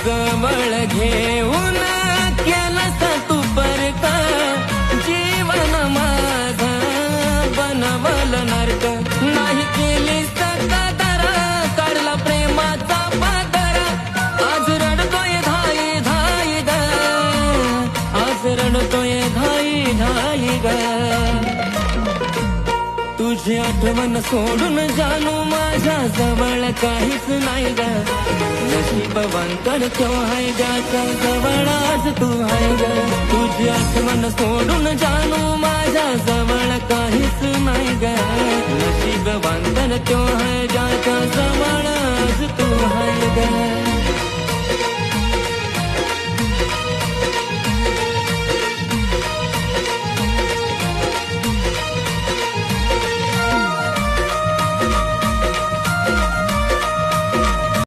जवळ घेऊन केलंस तू परक, जीवन माझं बनवल नरक. नाही केलीस कदर, काढला प्रेमाचा पादर, आज रडतोय धाई धाई ग, आज रडतोय धाई धाई ग. तुझी आठवण सोडून जानू माझ्या जवळ काहीच नाही ग. नशीबवांतर तो आहे ज्याच्या जवळ आज तू आहे ग. तुझी आठवण सोडून जानू माझ्या जवळ काहीच नाही ग. नशीबवांतर तो आहे ज्याच्या जवळ आज तू